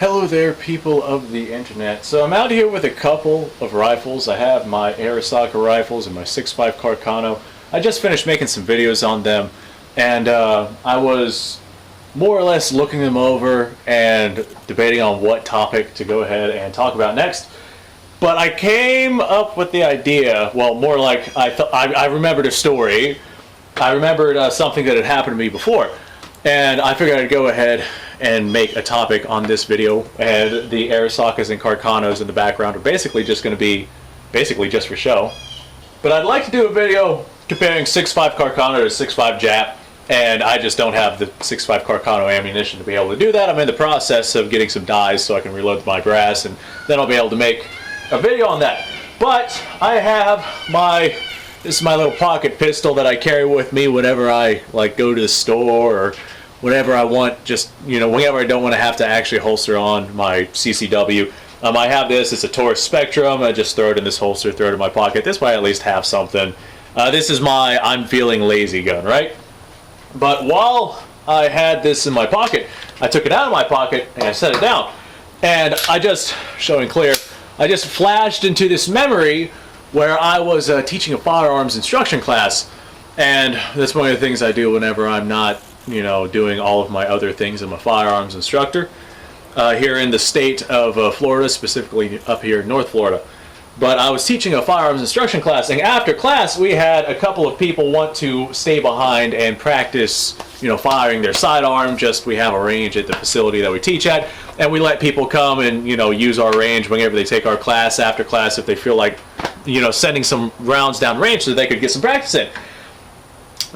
Hello there, people of the internet. So I'm out here with a couple of rifles. I have my Arisaka rifles and my 6.5 Carcano. I just finished making some videos on them, and I was more or less looking them over and debating on what topic to go ahead and talk about next. But I came up with the idea, well, more like I remembered a story. I remembered something that had happened to me before, and I figured I'd go ahead and make a topic on this video. And the Arisakas and Carcanos in the background are basically just going to be just for show. But I'd like to do a video comparing 6.5 Carcano to 6.5 Jap, and I just don't have the 6.5 Carcano ammunition to be able to do that. I'm in the process of getting some dies so I can reload my brass, and then I'll be able to make a video on that. But I have this is my little pocket pistol that I carry with me whenever I go to the store or whenever I want, just, whenever I don't want to have to actually holster on my CCW. I have this, it's a Taurus Spectrum. I just throw it in this holster, throw it in my pocket. This way I at least have something. This is my I'm feeling lazy gun, right? But while I had this in my pocket, I took it out of my pocket and I set it down. And I just flashed into this memory where I was teaching a firearms instruction class. And that's one of the things I do whenever I'm not doing all of my other things. I'm a firearms instructor here in the state of Florida, specifically up here in North Florida. But I was teaching a firearms instruction class, and after class we had a couple of people want to stay behind and practice, firing their sidearm. We have a range at the facility that we teach at, and we let people come and, use our range whenever they take our class, after class, if they feel like, sending some rounds down range so they could get some practice in.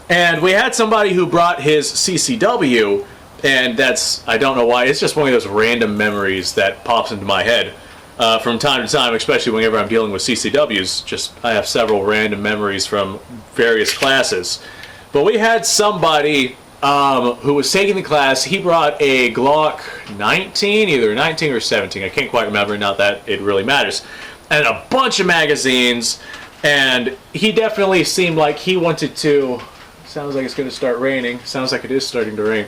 And we had somebody who brought his CCW, and I don't know why, it's just one of those random memories that pops into my head from time to time, especially whenever I'm dealing with CCWs. I have several random memories from various classes. But we had somebody who was taking the class. He brought a Glock 19, either 19 or 17, I can't quite remember, not that it really matters, and a bunch of magazines, and he definitely seemed like he wanted to... Sounds like it's going to start raining. Sounds like it is starting to rain.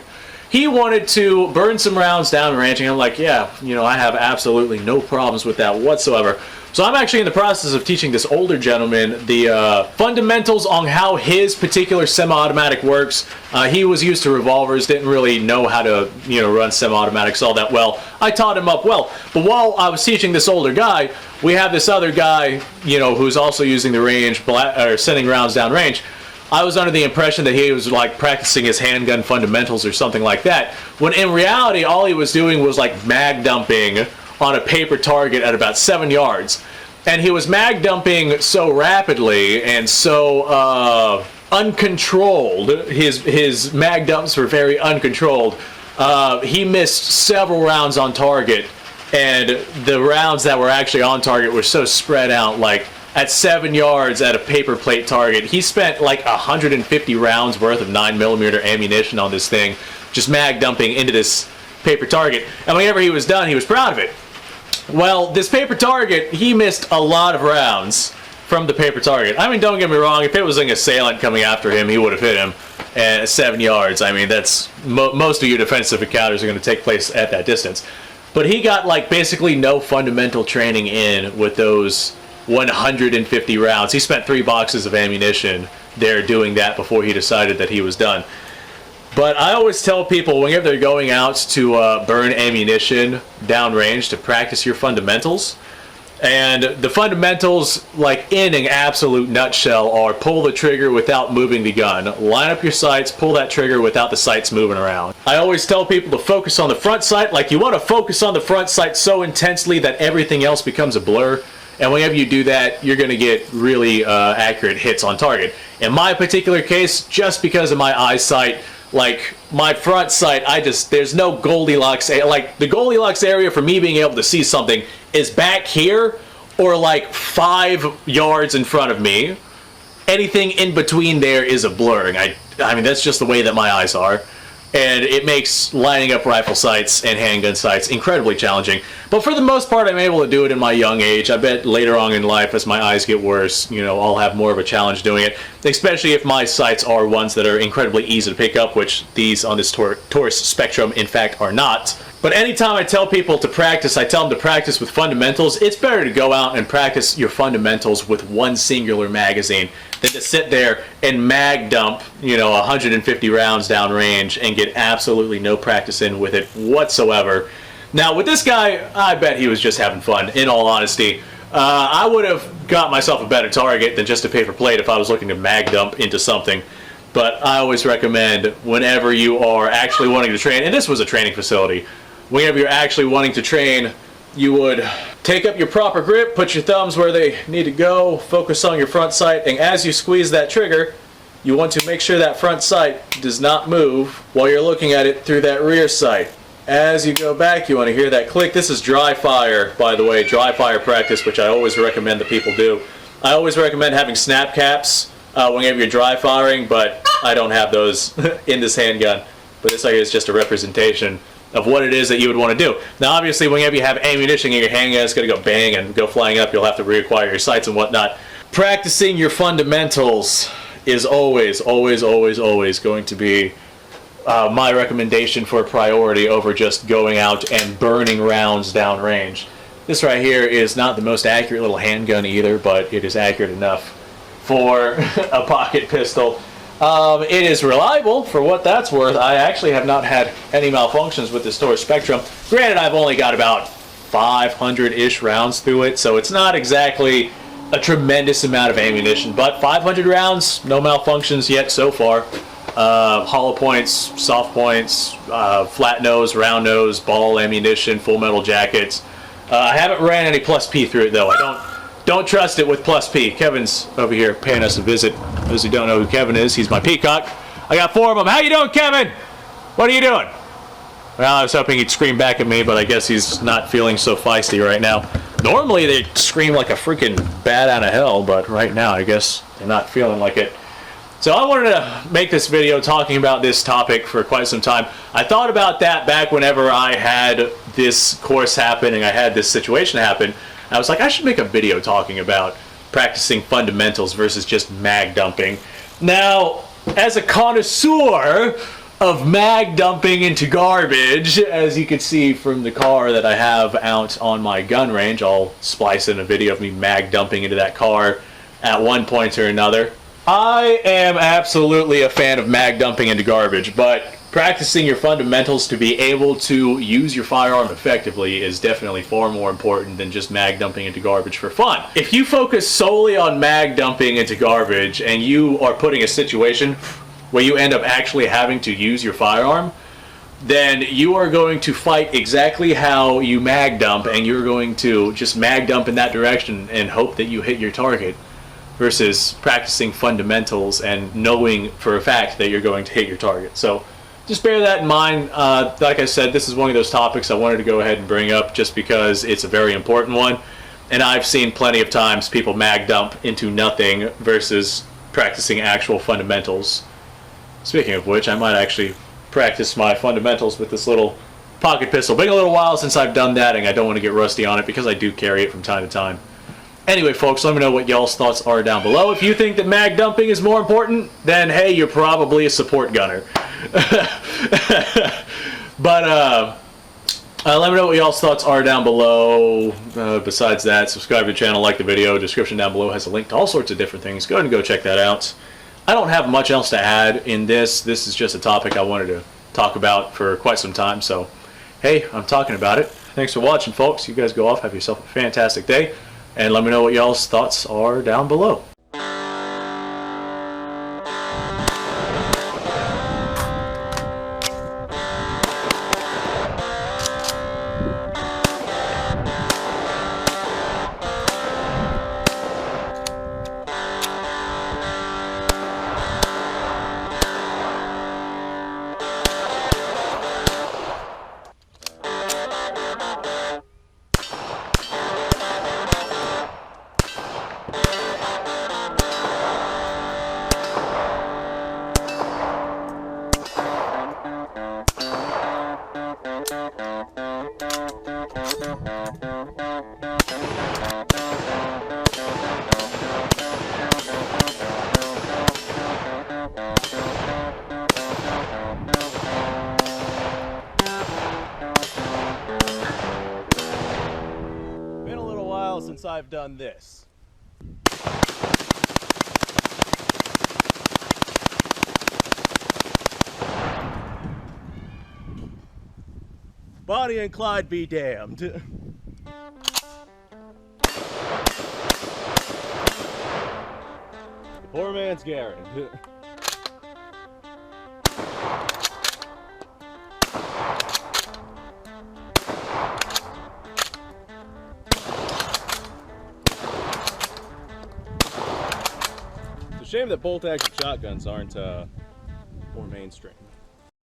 He wanted to burn some rounds down range, and I'm like, yeah, I have absolutely no problems with that whatsoever. So I'm actually in the process of teaching this older gentleman the fundamentals on how his particular semi-automatic works. He was used to revolvers, didn't really know how to, run semi-automatics all that well. I taught him up well. But while I was teaching this older guy, we have this other guy, who's also using the range, or sending rounds down range. I was under the impression that he was practicing his handgun fundamentals or something like that, when in reality all he was doing was mag dumping on a paper target at about 7 yards. And he was mag dumping so rapidly and so uncontrolled. His mag dumps were very uncontrolled. He missed several rounds on target, and the rounds that were actually on target were so spread out, at 7 yards at a paper plate target. He spent 150 rounds worth of 9mm ammunition on this thing, just mag dumping into this paper target. And whenever he was done, he was proud of it. Well, this paper target, he missed a lot of rounds from the paper target. I mean, don't get me wrong, if it was an assailant coming after him, he would have hit him at 7 yards. I mean, that's most of your defensive encounters are going to take place at that distance. But he got basically no fundamental training in with those 150 rounds. He spent 3 boxes of ammunition there doing that before he decided that he was done. But I always tell people whenever they're going out to burn ammunition downrange to practice your fundamentals. And the fundamentals, in an absolute nutshell, are pull the trigger without moving the gun. Line up your sights, pull that trigger without the sights moving around. I always tell people to focus on the front sight. You want to focus on the front sight so intensely that everything else becomes a blur. And whenever you do that, you're going to get really accurate hits on target. In my particular case, just because of my eyesight, my front sight, there's no Goldilocks. The Goldilocks area for me being able to see something is back here or 5 yards in front of me. Anything in between there is a blurring. I mean, that's just the way that my eyes are. And it makes lining up rifle sights and handgun sights incredibly challenging. But for the most part, I'm able to do it in my young age. I bet later on in life, as my eyes get worse, I'll have more of a challenge doing it. Especially if my sights are ones that are incredibly easy to pick up, which these on this Taurus Spectrum, in fact, are not. But anytime I tell people to practice, I tell them to practice with fundamentals. It's better to go out and practice your fundamentals with one singular magazine than to sit there and mag dump, 150 rounds downrange and get absolutely no practice in with it whatsoever. Now, with this guy, I bet he was just having fun, in all honesty. I would have got myself a better target than just a paper plate if I was looking to mag dump into something. But I always recommend, whenever you are actually wanting to train, and this was a training facility, whenever you're actually wanting to train, you would take up your proper grip, put your thumbs where they need to go, focus on your front sight, and as you squeeze that trigger, you want to make sure that front sight does not move while you're looking at it through that rear sight. As you go back, you want to hear that click. This is dry fire, by the way, dry fire practice, which I always recommend that people do. I always recommend having snap caps whenever you're dry firing, but I don't have those in this handgun. But this is just a representation of what it is that you would want to do. Now, obviously, whenever you have ammunition in your handgun, it's going to go bang and go flying up. You'll have to reacquire your sights and whatnot. Practicing your fundamentals is always, always, always, always going to be my recommendation for priority over just going out and burning rounds downrange. This right here is not the most accurate little handgun either, but it is accurate enough for a pocket pistol. It is reliable for what that's worth. I actually have not had any malfunctions with this Taurus Spectrum. Granted, I've only got about 500-ish rounds through it, so it's not exactly a tremendous amount of ammunition, but 500 rounds, no malfunctions yet so far. Hollow points, soft points, flat nose, round nose, ball ammunition, full metal jackets. I haven't ran any plus P through it though. I don't trust it with plus P. Kevin's over here paying us a visit. Those who don't know who Kevin is, he's my peacock. I got 4 of them. How you doing, Kevin? What are you doing? Well, I was hoping he'd scream back at me, but I guess he's not feeling so feisty right now. Normally they scream like a freaking bat out of hell, but right now I guess they're not feeling like it. So I wanted to make this video talking about this topic for quite some time. I thought about that back whenever I had this course happen and I had this situation happen. I was like, I should make a video talking about practicing fundamentals versus just mag dumping. Now, as a connoisseur of mag dumping into garbage, as you can see from the car that I have out on my gun range, I'll splice in a video of me mag dumping into that car at one point or another. I am absolutely a fan of mag dumping into garbage, but practicing your fundamentals to be able to use your firearm effectively is definitely far more important than just mag dumping into garbage for fun. If you focus solely on mag dumping into garbage and you are putting a situation where you end up actually having to use your firearm, then you are going to fight exactly how you mag dump, and you're going to just mag dump in that direction and hope that you hit your target, versus practicing fundamentals and knowing for a fact that you're going to hit your target. So just bear that in mind. Like I said, this is one of those topics I wanted to go ahead and bring up just because it's a very important one. And I've seen plenty of times people mag dump into nothing versus practicing actual fundamentals. Speaking of which, I might actually practice my fundamentals with this little pocket pistol. Been a little while since I've done that, and I don't want to get rusty on it because I do carry it from time to time. Anyway, folks, let me know what y'all's thoughts are down below. If you think that mag dumping is more important, then hey, you're probably a support gunner. But let me know what y'all's thoughts are down below. Besides that, subscribe to the channel, like the video. Description down below has a link to all sorts of different things. Go ahead and go check that out. I don't have much else to add in this. This is just a topic I wanted to talk about for quite some time. So, hey, I'm talking about it. Thanks for watching, folks. You guys go off. Have yourself a fantastic day. And let me know what y'all's thoughts are down below. since I've done this. Bonnie and Clyde be damned. Poor man's Garen. It's a shame that bolt-action shotguns aren't more mainstream.